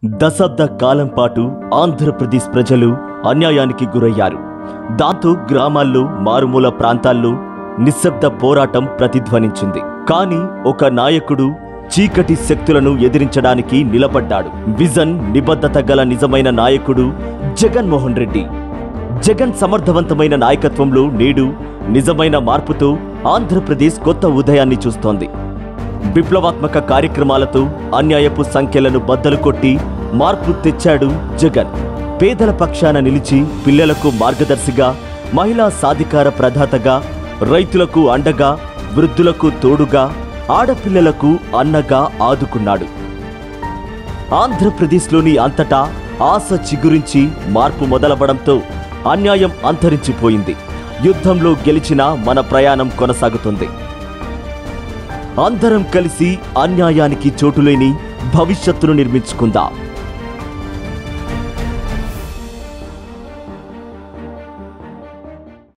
దశాబ్ద కాలం పాటు ఆంధ్రప్రదేశ్ ప్రజలు అన్యాయానికి గురయ్యారు. దాంతో గ్రామాల్లో, మారుమూల ప్రాంతాల్లో నిశ్శబ్ద పోరాటం ప్రతిధ్వనించింది. కానీ ఒక నాయకుడు చీకటి శక్తులను ఎదిరించడానికి నిలబడ్డాడు. విజన్, నిబద్ధత గల నిజమైన నాయకుడు జగన్మోహన్ రెడ్డి. జగన్ సమర్థవంతమైన నాయకత్వంలో నేడు నిజమైన మార్పుతో ఆంధ్రప్రదేశ్ కొత్త ఉదయాన్ని చూస్తోంది. విప్లవాత్మక కార్యక్రమాలతో అన్యాయపు సంఖ్యలను బద్దలు కొట్టి మార్పు తెచ్చాడు జగన్. పేదల పక్షాన నిలిచి పిల్లలకు మార్గదర్శిగా, మహిళా సాధికార ప్రదాతగా, రైతులకు అండగా, వృద్ధులకు తోడుగా, ఆడపిల్లలకు అన్నగా ఆదుకున్నాడు. ఆంధ్రప్రదేశ్లోని అంతటా ఆశ చిగురించి మార్పు మొదలవడంతో అన్యాయం అంతరించిపోయింది. యుద్ధంలో గెలిచిన మన ప్రయాణం కొనసాగుతుంది. అందరం కలిసి అన్యాయానికి చోటులేని భవిష్యత్తును నిర్మించుకుందాం.